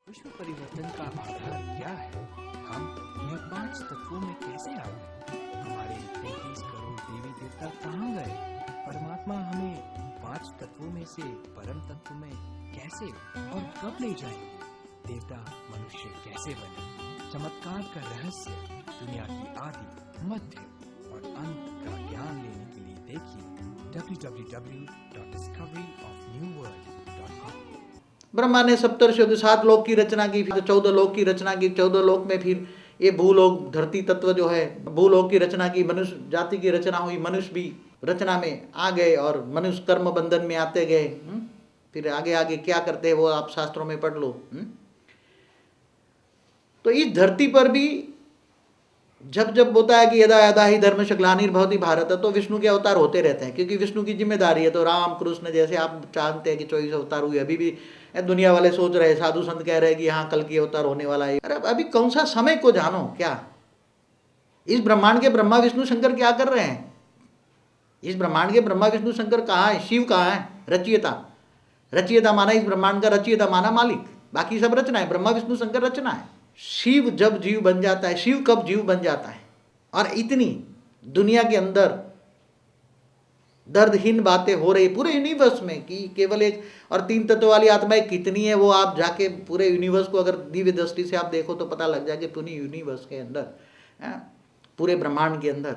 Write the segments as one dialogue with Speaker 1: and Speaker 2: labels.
Speaker 1: विश्व परिवर्तन का आधार क्या है? हम यह 5 तत्वों में कैसे आ गए? हमारे 33 करोड़ देवी देवता कहाँ गए? परमात्मा हमें 5 तत्वों में से परम तत्व में कैसे और कब ले जाएंगे? देवता मनुष्य कैसे बने? चमत्कार का रहस्य, दुनिया की आदि, मध्य और अंत का ज्ञान लेने के लिए देखिए www.discoveryofnewworld.com।
Speaker 2: ब्रह्मा ने सप्तर्षियों के 7 लोक की रचना की, फिर 14 लोक की रचना की। 14 लोक में फिर ये भूलोक धरती तत्व जो है, भूलोक की रचना की, मनुष्य जाति की रचना हुई, मनुष्य भी रचना में आ गए और मनुष्य कर्म बंधन में आते गए। फिर आगे आगे क्या करते हैं वो आप शास्त्रों में पढ़ लो। तो इस धरती पर भी जब जब होता है कि यदा यदा ही धर्म ग्लानिर्भवति भारत, तो विष्णु के अवतार होते रहते हैं, क्योंकि विष्णु की जिम्मेदारी है। तो राम कृष्ण जैसे आप जानते हैं कि 24 अवतार हुए, अभी भी दुनिया वाले सोच रहे, साधु संत कह रहे हैं कि हाँ कल की अवतार होने वाला है। अरे अभी कौन सा समय को जानो, क्या इस ब्रह्मांड के ब्रह्मा विष्णु शंकर क्या कर रहे हैं? इस ब्रह्मांड के ब्रह्मा विष्णु शंकर कहाँ है? शिव कहाँ है? रचयिता। रचयिता माना इस ब्रह्मांड का, रचयिता माना मालिक, बाकी सब रचना है। ब्रह्मा विष्णु शंकर रचना है। शिव जब जीव बन जाता है, शिव कब जीव बन जाता है? और इतनी दुनिया के अंदर दर्दहीन बातें हो रही पूरे यूनिवर्स में कि केवल एक और 3 तत्व वाली आत्माएं कितनी है, वो आप जाके पूरे यूनिवर्स को अगर दिव्य दृष्टि से आप देखो तो पता लग जाए कि पूरी यूनिवर्स के अंदर, पूरे ब्रह्मांड के अंदर।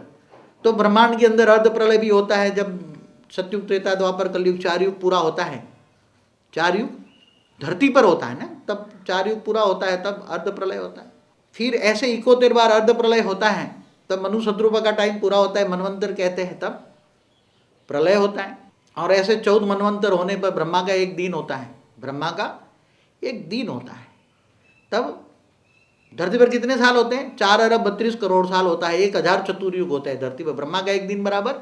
Speaker 2: तो ब्रह्मांड के अंदर अर्ध प्रलय भी होता है। जब सतयुग त्रेता द्वापर कलयुग 4 युग पूरा होता है, 4 युग धरती पर होता है ना, तब 4 युग पूरा होता है, तब अर्ध प्रलय होता है। फिर ऐसे 71 बार अर्ध प्रलय होता है, तब मनु शत्रुपा का टाइम पूरा होता है, मनवंतर कहते हैं, तब प्रलय होता है। और ऐसे 14 मनवंतर होने पर ब्रह्मा का एक दिन होता है, ब्रह्मा का एक दिन होता है। तब धरती पर कितने साल होते हैं? 4 अरब 32 करोड़ साल होता है, 1000 चतुर्युग होता है धरती पर। ब्रह्मा का एक दिन बराबर,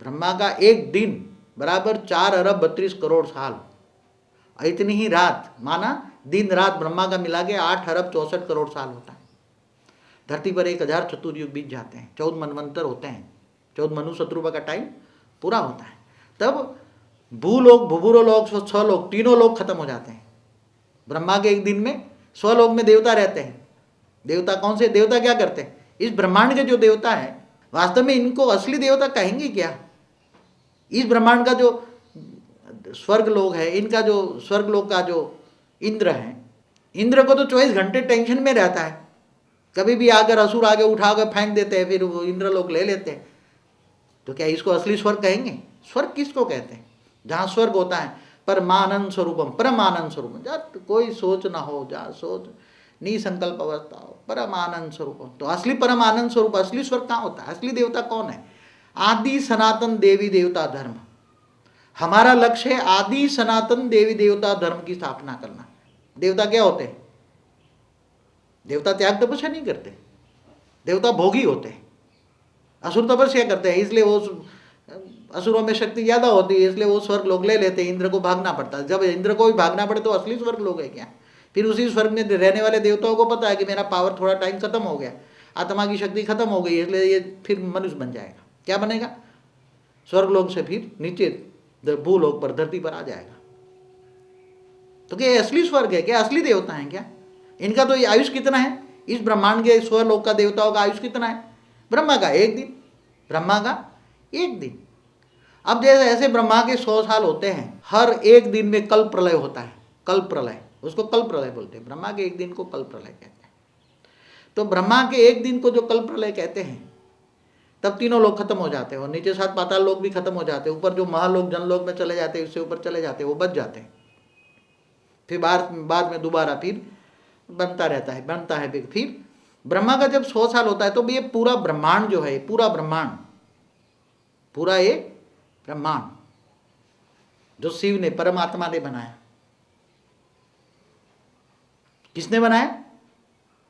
Speaker 2: ब्रह्मा का एक दिन बराबर 4 अरब 32 करोड़ साल। इतनी ही रात माना, दिन रात ब्रह्मा का मिला के 8 अरब 64 करोड़ साल होता है। धरती पर 1000 चतुर्युग बीत जाते हैं, 14 मनवंतर होते हैं, 14 मनु शत्रुपा का टाइम पूरा होता है। तब भूलोक भूभुरोलोक 6 लोक, तीनों लोग खत्म हो जाते हैं। ब्रह्मा के एक दिन में 100 लोक में देवता रहते हैं। देवता कौन से? देवता क्या करते हैं? इस ब्रह्मांड के जो देवता है, वास्तव में इनको असली देवता कहेंगे क्या? इस ब्रह्मांड का जो स्वर्ग लोक है, इनका जो स्वर्ग लोक का जो इंद्र है, इंद्र को तो 24 घंटे टेंशन में रहता है। कभी भी आकर असुर आगे उठाकर फेंक देते हैं, फिर वो इंद्र लोग ले लेते हैं। तो क्या इसको असली स्वर्ग कहेंगे? स्वर्ग किसको कहते हैं? जहाँ स्वर्ग होता है परमानंद स्वरूपम, परमानंद स्वरूपम, जहाँ कोई सोच ना हो, जहाँ सोच निसंकल्प अवस्था हो, परमानंद स्वरूपम। तो असली परमानंद स्वरूप, असली स्वर्ग कहाँ होता है? असली देवता कौन है? आदि सनातन देवी देवता धर्म। हमारा लक्ष्य है आदि सनातन देवी देवता धर्म की स्थापना करना। देवता क्या होते हैं? देवता त्याग तपस्या नहीं करते, देवता भोगी होते हैं। असुर तपस्या करते हैं, इसलिए वो असुरों में शक्ति ज्यादा होती है, इसलिए वो स्वर्ग लोग ले लेते हैं। इंद्र को भागना पड़ता है। जब इंद्र को भी भागना पड़े तो असली स्वर्ग लोग है क्या? फिर उसी स्वर्ग में रहने वाले देवताओं को पता है कि मेरा पावर थोड़ा टाइम खत्म हो गया, आत्मा की शक्ति खत्म हो गई, इसलिए ये फिर मनुष्य बन जाएगा। क्या बनेगा? स्वर्ग लोग से फिर नीचे भूलोक पर, धरती पर आ जाएगा। तो क्या असली स्वर्ग है क्या? असली देवता है क्या? इनका तो आयुष कितना है? इस ब्रह्मांड के स्वर्लोक का देवताओं का आयुष कितना है? ब्रह्मा का एक दिन, ब्रह्मा का एक दिन। अब जैसे ऐसे ब्रह्मा के 100 साल होते हैं, हर एक दिन में कल प्रलय होता है। कल प्रलय, उसको कल प्रलय बोलते हैं। ब्रह्मा के एक दिन को कल प्रलय कहते हैं। तो ब्रह्मा के एक दिन को जो कल प्रलय कहते हैं, तब तीनों लोग खत्म हो जाते हैं और नीचे 7 पाताल लोग भी खत्म हो जाते हैं। ऊपर जो महालोक जनलोक में चले जाते हैं, उससे ऊपर चले जाते हैं, वो बच जाते हैं। फिर बाद में दोबारा फिर बनता रहता है, बनता है। फिर ब्रह्मा का जब 100 साल होता है तो ये पूरा ब्रह्मांड जो है, पूरा ब्रह्मांड, पूरा एक ब्रह्मांड जो शिव ने, परमात्मा ने बनाया। किसने बनाया?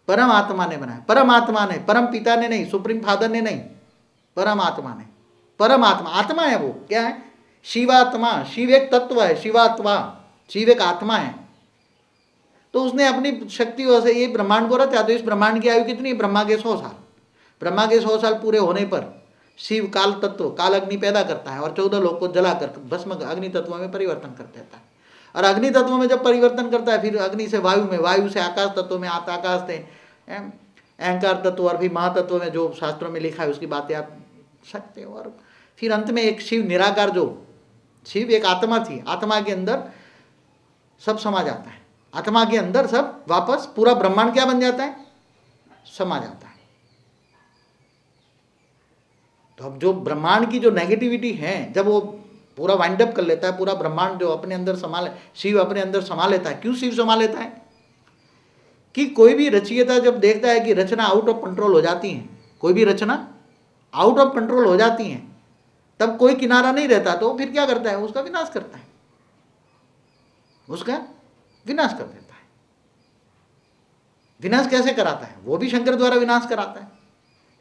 Speaker 2: परमात्मा ने बनाया। परमात्मा ने, परम पिता ने नहीं, सुप्रीम फादर ने नहीं, परमात्मा ने। परमात्मा आत्मा है। वो क्या है? शिवात्मा। शिव एक तत्व है, शिवात्मा। शिव एक आत्मा है। तो उसने अपनी शक्तियों से ये ब्रह्मांड को रचा। तो इस ब्रह्मांड की आयु कितनी है? ब्रह्मा के 100 साल। ब्रह्मा के 100 साल पूरे होने पर शिव काल तत्व, काल अग्नि पैदा करता है और 14 लोग को जलाकर भस्म अग्नि तत्व में परिवर्तन कर देता है। और अग्नि तत्व में जब परिवर्तन करता है, फिर अग्नि से वायु में, वायु से आकाश तत्व में, आकाश से अहंकार तत्व, और फिर महातत्व में जो शास्त्रों में लिखा है उसकी बातें आप सकते हो। और फिर अंत में एक शिव निराकार, जो शिव एक आत्मा थी, आत्मा के अंदर सब समा जाता है, आत्मा के अंदर सब वापस पूरा ब्रह्मांड क्या बन जाता है, समा जाता है। तो अब जो ब्रह्मांड की जो नेगेटिविटी है, जब वो पूरा वाइंड अप कर लेता है, पूरा ब्रह्मांड जो अपने अंदर संभाल, शिव अपने अंदर समा लेता है। क्यों शिव समा लेता है? कि कोई भी रचयिता जब देखता है कि रचना आउट ऑफ कंट्रोल हो जाती है, कोई भी रचना आउट ऑफ कंट्रोल हो जाती है, तब कोई किनारा नहीं रहता, तो फिर क्या करता है, उसका विनाश करता है, उसका विनाश कर देता है। विनाश कैसे कराता है? वो भी शंकर द्वारा विनाश कराता है।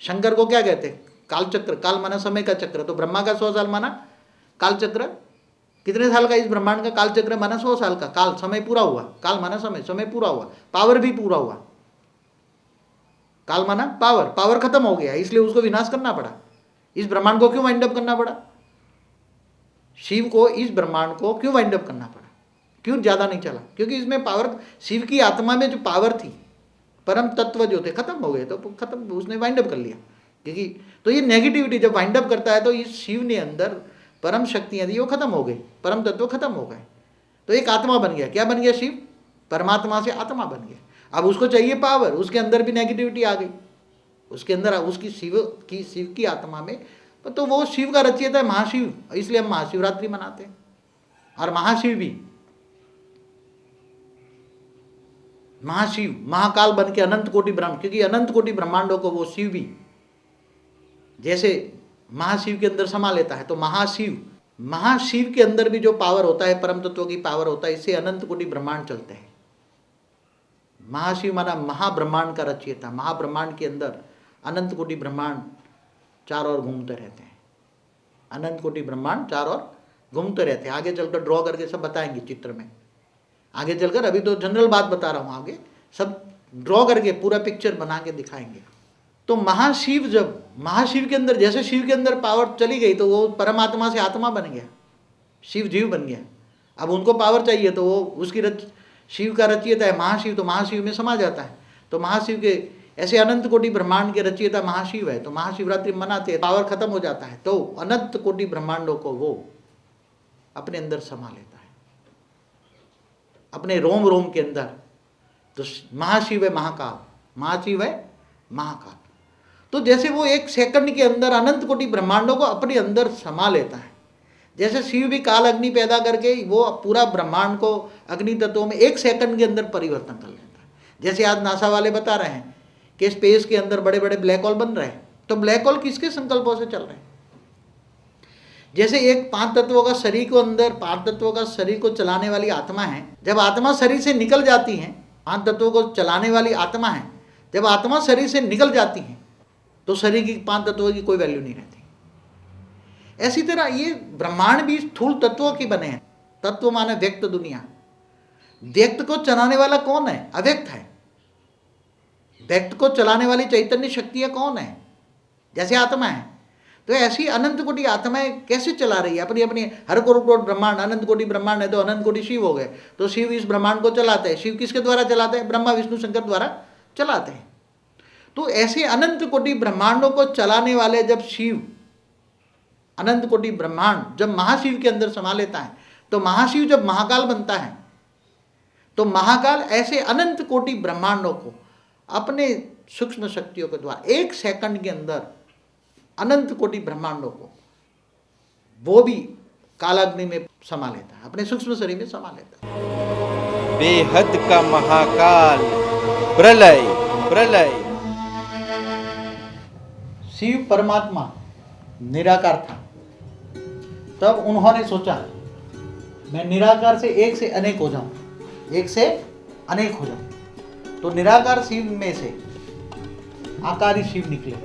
Speaker 2: शंकर को क्या कहते हैं? काल चक्र। काल माना समय का चक्र, तो ब्रह्मा का 100 साल माना काल चक्र। कितने साल का इस ब्रह्मांड का काल चक्र माना? 100 साल का। काल समय पूरा हुआ, काल माना समय, समय पूरा हुआ, पावर भी पूरा हुआ। काल माना पावर, पावर खत्म हो गया, इसलिए उसको विनाश करना पड़ा। इस ब्रह्मांड को क्यों वाइंड अप करना पड़ा? शिव को इस ब्रह्मांड को क्यों वाइंड अप करना पड़ा? क्यों ज्यादा नहीं चला? क्योंकि इसमें पावर, शिव की आत्मा में जो पावर थी, परम तत्व जो थे, खत्म हो गए, तो खत्म, उसने वाइंड अप कर लिया। क्योंकि तो ये नेगेटिविटी जब वाइंड अप करता है, तो इस शिव ने अंदर परम शक्तियां थी, वो खत्म हो गई, परम तत्व खत्म हो गए, तो एक आत्मा बन गया। क्या बन गया? शिव परमात्मा से आत्मा बन गया। अब उसको चाहिए पावर, उसके अंदर भी नेगेटिविटी आ गई, उसके अंदर उसकी शिव की आत्मा में, तो वो शिव का रचयिता है महाशिव, इसलिए हम महाशिवरात्रि मनाते हैं। और महाशिव भी, महाशिव महाकाल बन के अनंत कोटि ब्रह्म, क्योंकि अनंत कोटि ब्रह्मांडों को वो शिव भी जैसे महाशिव के अंदर समा लेता है, तो महाशिव के अंदर भी जो पावर होता है, परम तत्व की पावर होता है, इससे अनंत कोटि ब्रह्मांड चलते हैं। महाशिव माना महाब्रह्मांड का रचयिता। महाब्रह्मांड के अंदर अनंत कोटि ब्रह्मांड चारों ओर घूमते रहते हैं, अनंत कोटि ब्रह्मांड चारों ओर घूमते रहते हैं। आगे चलकर ड्रॉ करके सब बताएंगे चित्र में, आगे चलकर, अभी तो जनरल बात बता रहा हूँ, आगे सब ड्रॉ करके पूरा पिक्चर बना के दिखाएंगे। तो महाशिव, जब महाशिव के अंदर, जैसे शिव के अंदर पावर चली गई, तो वो परमात्मा से आत्मा बन गया, शिव जीव बन गया। अब उनको पावर चाहिए, तो वो उसकी शिव का रचयिता है महाशिव, तो महाशिव में समा जाता है। तो महाशिव के ऐसे अनंत कोटि ब्रह्मांड के रचयिता महाशिव है, तो महाशिवरात्रि मनाते हैं, पावर खत्म हो जाता है, तो अनंत कोटि ब्रह्मांडों को वो अपने अंदर समा लेता है, अपने रोम रोम के अंदर। तो महाशिव है महाकाल, महाशिव है महाकाल। तो जैसे वो एक सेकंड के अंदर अनंत कोटि ब्रह्मांडों को अपने अंदर समा लेता है, जैसे शिव भी काल अग्नि पैदा करके वो पूरा ब्रह्मांड को अग्नि तत्वों में एक सेकंड के अंदर परिवर्तन कर लेता है। जैसे आज नासा वाले बता रहे हैं कि स्पेस के अंदर बड़े बड़े ब्लैक होल बन रहे हैं, तो ब्लैक होल किसके संकल्पों से चल रहे हैं? जैसे एक 5 तत्वों का शरीर को अंदर, 5 तत्वों का शरीर को चलाने वाली आत्मा है, जब आत्मा शरीर से निकल जाती है, 5 तत्वों को चलाने वाली आत्मा है, जब आत्मा शरीर से निकल जाती है, तो शरीर की 5 तत्वों की कोई वैल्यू नहीं रहती। ऐसी तरह ये ब्रह्मांड भी स्थूल तत्वों के बने हैं। तत्व माने व्यक्त दुनिया, व्यक्त को चलाने वाला कौन है? अव्यक्त है। व्यक्त को चलाने वाली चैतन्य शक्तियां कौन है? जैसे आत्मा है। तो ऐसी अनंत कोटि आत्माएं कैसे चला रही है अपनी अपनी? हर कोटि ब्रह्मांड, अनंत कोटि ब्रह्मांड है, तो अनंत कोटि शिव हो गए, तो शिव इस ब्रह्मांड को चलाते हैं। शिव किसके द्वारा चलाते हैं? ब्रह्मा विष्णु शंकर द्वारा चलाते हैं। तो ऐसे अनंत कोटि ब्रह्मांडों को चलाने वाले जब शिव, अनंत कोटि ब्रह्मांड जब महाशिव के अंदर समा लेता है, तो महाशिव जब महाकाल बनता है, तो महाकाल ऐसे अनंत कोटि ब्रह्मांडों को अपने सूक्ष्म शक्तियों के द्वारा एक सेकंड के अंदर अनंत कोटि ब्रह्मांडों को वो भी कालाग्नि में समा लेता है, अपने सूक्ष्म शरीर में समा लेता है।
Speaker 3: बेहद का महाकाल प्रलय प्रलय।
Speaker 2: शिव परमात्मा निराकार था, तब उन्होंने सोचा मैं निराकार से एक से अनेक हो जाऊं, एक से अनेक हो जाऊं। तो निराकार शिव में से आकारी शिव निकले।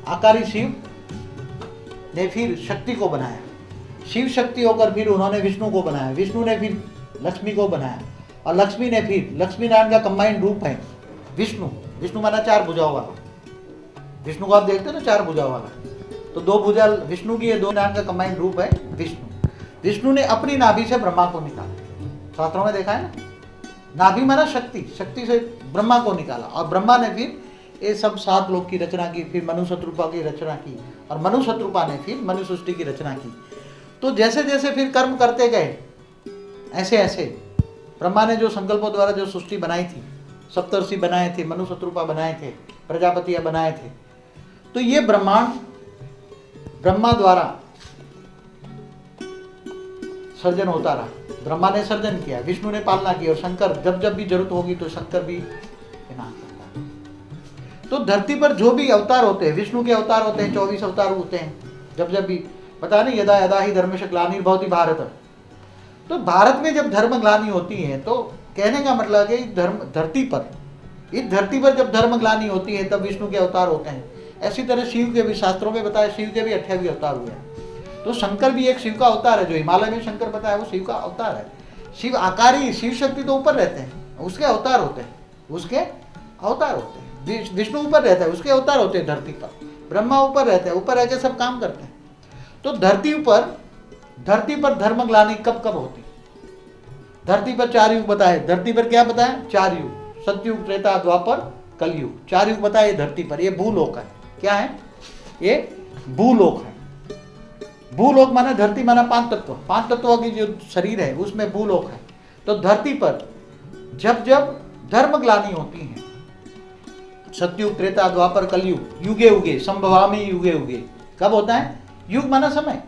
Speaker 2: आकारी शिव ने फिर शक्ति को बनाया, शिव शक्ति होकर फिर उन्होंने विष्णु को बनाया, विष्णु ने फिर लक्ष्मी को बनाया, और लक्ष्मी ने फिर, लक्ष्मी नारायण का कंबाइंड रूप है विष्णु। विष्णु माना 4 भुजाओं वाला। विष्णु को आप देखते हो ना 4 भुजाओं वाला, तो 2 भुजा विष्णु की है, 2 नारायण का कंबाइंड रूप है विष्णु। विष्णु ने अपनी नाभि से ब्रह्मा को निकाला, शास्त्रों में देखा है ना, नाभि माना शक्ति, शक्ति से ब्रह्मा को निकाला और ब्रह्मा ने फिर ये सब 7 लोक की रचना की, फिर मनु शत्रुपा की रचना की और मनु शत्रुपा ने फिर मनु सृष्टि की रचना की। तो जैसे जैसे फिर कर्म करते गए ऐसे ऐसे ब्रह्मा ने जो संकल्पों द्वारा जो सृष्टि बनाई थी, सप्तर्षि बनाए थे, मनु शत्रुपा बनाए थे, प्रजापतियां बनाए थे, तो ये ब्रह्मांड ब्रह्मा द्वारा सर्जन होता रहा। ब्रह्मा ने सर्जन किया, विष्णु ने पालना की और शंकर जब जब भी जरूरत होगी तो शंकर भी विनाश करता है। तो धरती पर जो भी अवतार होते हैं, विष्णु के अवतार होते हैं, 24 अवतार होते हैं, जब जब भी पता नहीं, यदा यदा ही धर्मश ग्लानिर्भवति भारत। तो भारत में जब धर्म ग्लानि होती है तो कहने का मतलब है कि धर्म धरती पर, इस धरती पर जब धर्म ग्लानि होती है तब विष्णु के अवतार होते हैं। ऐसी तरह शिव के भी शास्त्रों में बताया, शिव के भी 28 अवतार हुए हैं। तो शंकर भी एक शिव का अवतार है, जो हिमालय में शंकर बताया वो शिव का अवतार है। शिव आकारी, शिव शक्ति तो ऊपर रहते हैं, उसके अवतार होते हैं, उसके अवतार होते हैं। विष्णु ऊपर रहता है, उसके अवतार होते हैं धरती पर। ब्रह्मा ऊपर रहते हैं, ऊपर रह के सब काम करते हैं। तो धरती पर धर्म ग्लानि कब कब होती? धरती पर 4 युग बताए। धरती पर क्या बताया? 4 युग, सतयुग, त्रेता, द्वापर, कलयुग। 4 युग बताए धरती पर। ये भूलोक है। क्या है ये? भूलोक है। भूलोक माना धरती माना 5 तत्व, 5 तत्वों की जो शरीर है उसमें भूलोक है। तो धरती पर जब जब धर्म ग्लानि होती है, सतयुग, त्रेता, द्वापर, कलयुग, युगे उगे, संभवामि युगे उगे। कब होता है? युग माना समय।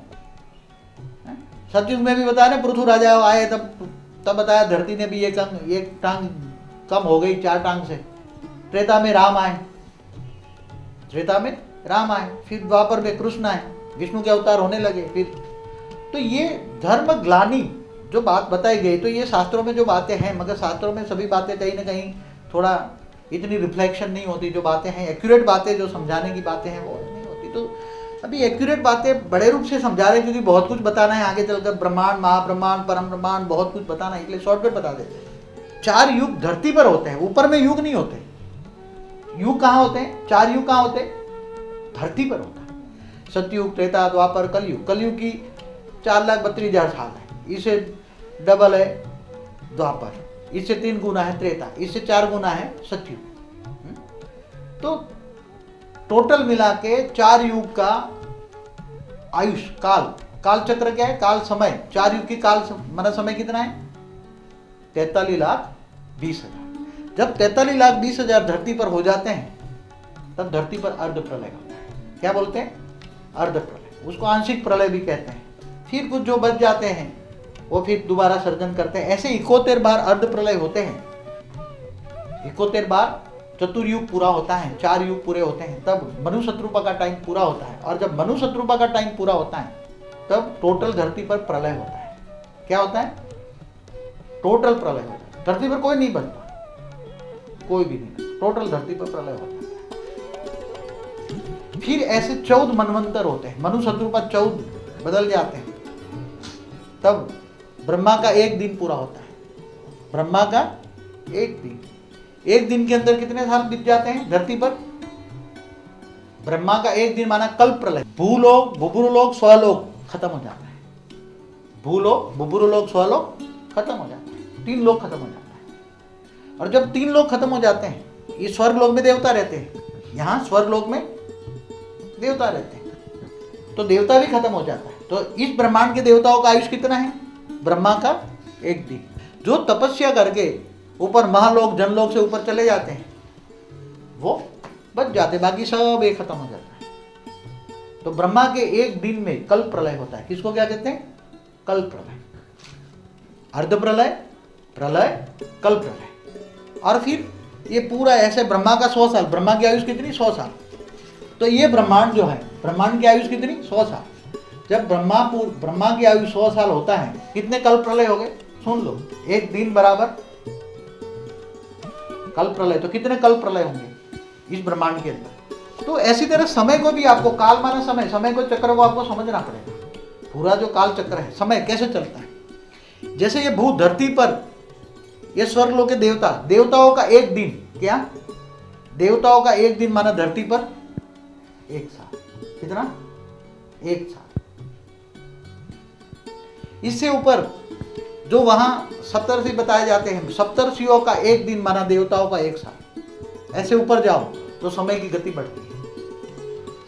Speaker 2: सतयुग में भी बताया ना, पृथु राजा आए तब बताया धरती ने भी एक टांग कम हो गई 4 टांग से। त्रेता में राम आए, फिर द्वापर में कृष्ण आए, विष्णु के अवतार होने लगे फिर। तो ये धर्म ग्लानि जो बात बताई गई, तो ये शास्त्रों में जो बातें हैं, मगर शास्त्रों में सभी बातें कहीं ना कहीं थोड़ा इतनी रिफ्लेक्शन नहीं होती। जो बातें हैं एक्यूरेट बातें, जो समझाने की बातें हैं वो नहीं होती। तो अभी एक्यूरेट बातें बड़े रूप से समझा रहे हैं, क्योंकि बहुत कुछ बताना है आगे चलकर, ब्रह्मांड, महाब्रह्मांड, परम ब्रह्मांड, बहुत कुछ बताना है, इसलिए शॉर्टकट बता देते हैं। 4 युग धरती पर होते हैं, ऊपर में युग नहीं होते। युग कहाँ होते हैं? 4 युग कहाँ होते हैं? धरती पर होता है। सतयुग, त्रेता, द्वापर, कलयुग। कलयुग की 4,32,000 साल है, इससे डबल है द्वापर, इससे 3 गुना है त्रेता, इससे 4 गुना है सतयुग। तो टोटल मिला के 4 युग का आयुष, काल चक्र क्या है? काल समय। 4 युग की काल माना समय कितना है? 43,20,000। जब 43,20,000 धरती पर हो जाते हैं तब धरती पर अर्ध प्रलय होता है। क्या बोलते हैं? अर्ध प्रलय। उसको आंशिक प्रलय भी कहते हैं। फिर कुछ जो बच जाते हैं वो फिर दोबारा सर्जन करते हैं। ऐसे 71 बार अर्ध प्रलय होते हैं। 71 बार चतुर्युग पूरा होता है, 4 युग पूरे होते हैं, तब मनु शत्रुपा का टाइम पूरा होता है। और जब मनु शत्रुपा का टाइम पूरा होता है तब टोटल धरती पर प्रलय होता है। क्या होता है? टोटल प्रलय होता है। धरती पर कोई नहीं बचता, कोई भी नहीं, टोटल धरती पर प्रलय होता है। फिर ऐसे 14 मनवंतर होते हैं। मनु शत्रुपा 14 बदल जाते हैं, तब ब्रह्मा का 1 दिन पूरा होता है। ब्रह्मा का 1 दिन, 1 दिन के अंदर कितने साल बीत जाते हैं धरती पर? ब्रह्मा का 1 दिन माना कल्प प्रलय। भूलोक, बुबुरुलोक, स्वलोक खत्म हो जाता है। भूलोक, बुबुरुलोक, स्वलोक खत्म हो जाता है। 3 लोक खत्म हो जाता है। और जब 3 लोक खत्म हो जाते हैं, ये स्वर्ग लोक में देवता रहते हैं, यहाँ स्वर्ग लोक में देवता रहते हैं, तो देवता भी खत्म हो जाता है। तो इस ब्रह्मांड के देवताओं का आयुष कितना है? ब्रह्मा का 1 दिन। जो तपस्या करके ऊपर महालोक, जनलोक से ऊपर चले जाते हैं वो बच जाते, बाकी सब एक खत्म हो जाता है। तो ब्रह्मा के 1 दिन में कल्प प्रलय होता है। किसको क्या कहते हैं? कल्प प्रलय, अर्ध प्रलय, प्रलय, कल्प प्रलय। और फिर ये पूरा ऐसे ब्रह्मा का 100 साल। ब्रह्मा की आयुष कितनी? 100 साल। तो ये ब्रह्मांड जो है, ब्रह्मांड की आयुष कितनी? 100 साल। जब ब्रह्मा की आयु 100 साल होता है, कितने कल्प प्रलय हो गए? सुन लो, 1 दिन बराबर कल्प प्रलय। तो कितने कल्प प्रलय होंगे इस ब्रह्मांड के अंदर? तो ऐसी तरह समय को भी आपको, काल माना समय, समय को चक्र को आपको समझना पड़ेगा। पूरा जो काल चक्र है, समय कैसे चलता है। जैसे ये भू धरती पर ये स्वर्ग लोक के देवता, देवताओं का 1 दिन, क्या? देवताओं का 1 दिन माना धरती पर 1 साल। कितना? 1 साल। इससे ऊपर जो वहाँ सप्तर्षि बताए जाते हैं, सप्तर्षियों का एक दिन माना देवताओं का एक साल। ऐसे ऊपर जाओ तो समय की गति बढ़ती है।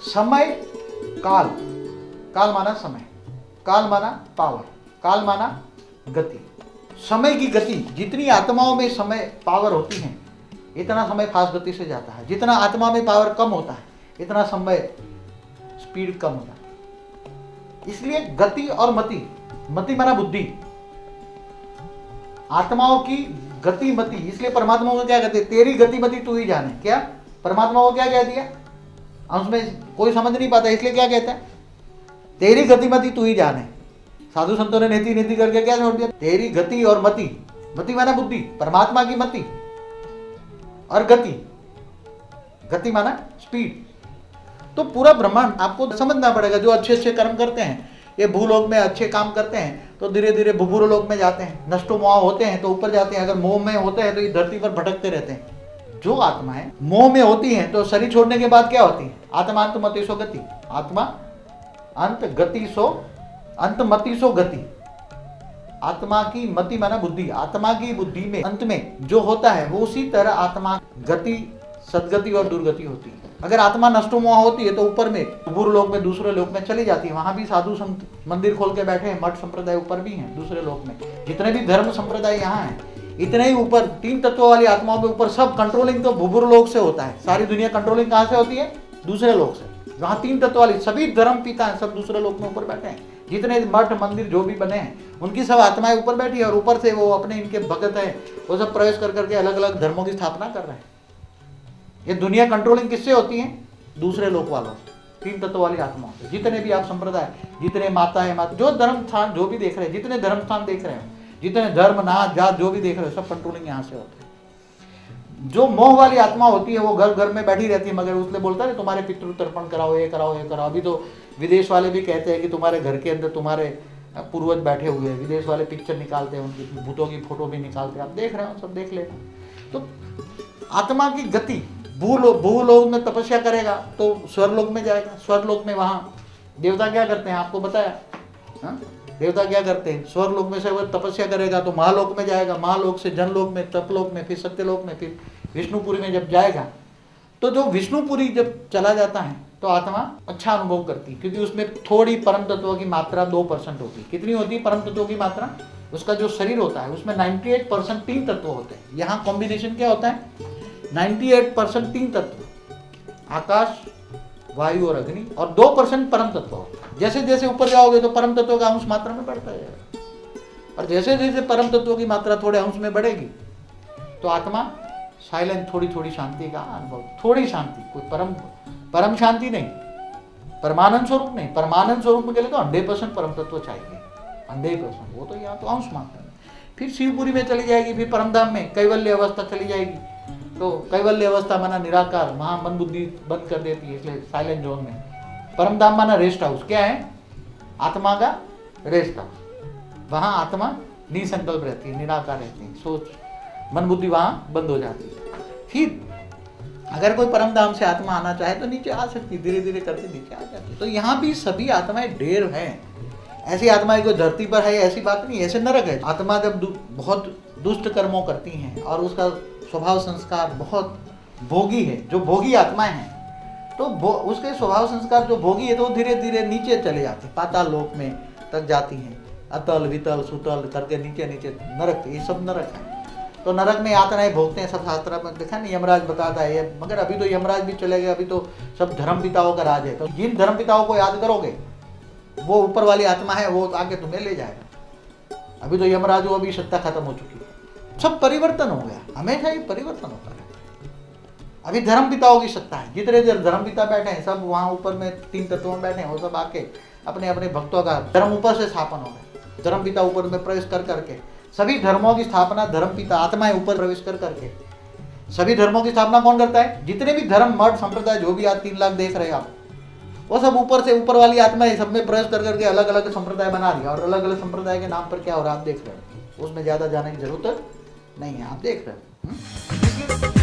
Speaker 2: समय काल, काल माना समय, काल माना पावर, काल माना गति। समय की गति, जितनी आत्माओं में समय पावर होती है इतना समय फास्ट गति से जाता है। जितना आत्मा में पावर कम होता है इतना समय स्पीड कम होता है। इसलिए गति और मति, मति माना बुद्धि, आत्माओं की गति मति। इसलिए परमात्मा को क्या कहते हैं, तेरी गति मति तू ही जाने। क्या परमात्मा को क्या कह दिया, उसमें कोई समझ नहीं पाता, इसलिए क्या कहते हैं, तेरी गति मति तू ही जाने। साधु संतों ने नीति नीति करके क्या छोड़ दिया, तेरी गति और मति, मति माना बुद्धि, परमात्मा की मति और गति, गति माना स्पीड। तो पूरा ब्रह्मांड आपको समझना पड़ेगा। जो अच्छे अच्छे कर्म करते हैं, ये भूलोक में अच्छे काम करते हैं तो धीरे धीरे भूभुर लोक में जाते हैं। नष्टो मोह होते हैं तो ऊपर जाते हैं। अगर मोह में होते हैं तो ये धरती पर भटकते रहते हैं। जो आत्मा है मोह में होती है तो शरीर छोड़ने के बाद क्या होती है, आत्मा अंत मति सो गति, आत्मा अंत गति सो अंत मति सो गति। आत्मा की मति माना बुद्धि, आत्मा की बुद्धि में अंत में जो होता है वो उसी तरह आत्मा गति, सदगति और दुर्गति होती है। अगर आत्मा नष्टो मोह होती है तो ऊपर में बुरे लोक में, दूसरे लोक में चली जाती है। वहां भी साधु संत मंदिर खोल के बैठे हैं, मठ संप्रदाय ऊपर भी हैं दूसरे लोक में। जितने भी धर्म संप्रदाय यहाँ हैं इतने ही ऊपर तीन तत्वों वाली आत्माओं के ऊपर सब कंट्रोलिंग तो भूभुर लोक से होता है। सारी दुनिया कंट्रोलिंग कहाँ से होती है, दूसरे लोक से। वहाँ तीन तत्व वाली सभी धर्म पिता हैं, सब दूसरे लोक में ऊपर बैठे हैं। जितने मठ मंदिर जो भी बने हैं उनकी सब आत्माएं ऊपर बैठी है और ऊपर से वो अपने इनके भगत हैं वो सब प्रवेश कर करके अलग अलग धर्मों की स्थापना कर रहे हैं। ये दुनिया कंट्रोलिंग किससे होती है, दूसरे लोक वालों से, तीन तत्व वाली आत्माओं से। जितने भी आप संप्रदाय, जितने माता है माता, जो धर्म स्थान जो भी देख रहे हैं, जितने धर्म स्थान देख रहे हैं, जितने धर्म नाच जात जो भी देख रहे हो, सब कंट्रोलिंग यहाँ से होते हैं। जो मोह वाली आत्मा होती है वो घर घर में बैठी रहती है, मगर उसने बोलता है तुम्हारे पितृ तर्पण कराओ, ये कराओ, ये कराओ। अभी तो विदेश वाले भी कहते हैं कि तुम्हारे घर के अंदर तुम्हारे पूर्वज बैठे हुए हैं। विदेश वाले पिक्चर निकालते हैं, उनकी भूतों की फोटो भी निकालते हैं, आप देख रहे हो, सब देख लेते। तो आत्मा की गति, भूलोक में तपस्या करेगा तो स्वर्लोक में जाएगा। स्वर्लोक में वहाँ देवता क्या करते हैं आपको बताया, हाँ? देवता क्या करते हैं, स्वर्लोक में से वो तपस्या करेगा तो महालोक में जाएगा, महालोक से जनलोक में, तपलोक में, फिर सत्यलोक में, फिर विष्णुपुरी में जब जाएगा तो जो विष्णुपुरी जब चला जाता है तो आत्मा अच्छा अनुभव करती है, क्योंकि उसमें थोड़ी परम तत्वों की मात्रा 2% होती है। कितनी होती है परम तत्वों की मात्रा, उसका जो शरीर होता है उसमें 98% तीन तत्व होते हैं। यहाँ कॉम्बिनेशन क्या होता है, 98% तीन तत्व, आकाश, वायु और अग्नि, और 2% परम तत्व होता है। जैसे जैसे ऊपर जाओगे तो परम तत्वों का अंश मात्रा में बढ़ता जाएगा, और जैसे जैसे परम तत्वों की मात्रा थोड़े अंश में बढ़ेगी तो आत्मा साइलेंट, थोड़ी थोड़ी शांति का अनुभव, थोड़ी शांति, कोई परम शांति नहीं, परमानंद स्वरूप नहीं। परमानंद स्वरूप के लिए तो 100% परम तत्व चाहिए, 100%। वो तो यहाँ तो अंश मात्रा में। फिर शिवपुरी में चली जाएगी, फिर परमधाम में कैवल्य अवस्था चली जाएगी। तो कैवल्य अवस्था माना निराकार, वहाँ मन बुद्धि बंद कर देती है, इसलिए साइलेंट जोन में। परमधाम माना रेस्ट हाउस, क्या है, आत्मा का रेस्ट हाउस। वहाँ आत्मा निसंकल्प रहती है, निराकार रहती है, सोच मन बुद्धि वहाँ बंद हो जाती है। फिर अगर कोई परमधाम से आत्मा आना चाहे तो नीचे आ सकती है, धीरे धीरे करके नीचे आ जाती है। तो यहाँ भी सभी आत्माएं ढेर हैं। ऐसी आत्माएं कोई धरती पर है ऐसी बात नहीं, ऐसे नरक है। आत्मा जब बहुत दुष्ट कर्मों करती हैं और उसका स्वभाव संस्कार बहुत भोगी है, जो भोगी आत्माएं हैं, तो उसके स्वभाव संस्कार जो भोगी है तो वो धीरे धीरे नीचे चले जाते हैं, पाताल लोक में तक जाती हैं। अतल वितल सुतल करके नीचे नीचे नरक, ये सब नरक है। तो नरक में यातनाएं भोगते हैं, सब शास्त्र में देखा नहीं, यमराज बताता है। मगर अभी तो यमराज भी चले गए, अभी तो सब धर्म पिताओं का राज है। तो जिन धर्म पिताओं को याद करोगे वो ऊपर वाली आत्मा है, वो आके तुम्हें ले जाएगा। अभी तो यमराज वो अभी सत्ता खत्म हो चुकी है, सब परिवर्तन हो गया, हमेशा ही परिवर्तन होता है। अभी धर्म पिताओं की सत्ता है, जितने देर धर्म पिता बैठे हैं सब वहाँ ऊपर में तीन तत्वों में बैठे हैं, वो सब आके अपने अपने भक्तों का धर्म ऊपर से स्थापन हो गए। धर्म पिता ऊपर में प्रवेश कर करके सभी धर्मों की स्थापना धर्म पिता आत्माएं ऊपर प्रवेश कर करके। सभी धर्मों की स्थापना कौन करता है, जितने भी धर्म मठ संप्रदाय जो भी आज 3 लाख देख रहे हैं आप, वो सब ऊपर से ऊपर वाली आत्माएं सब में प्रवेश कर करके अलग अलग संप्रदाय बना दिया। और अलग अलग संप्रदाय के नाम पर क्या हो रहा है आप देख रहे हो, उसमें ज्यादा जाने की जरूरत नहीं है, आप देख रहे हो।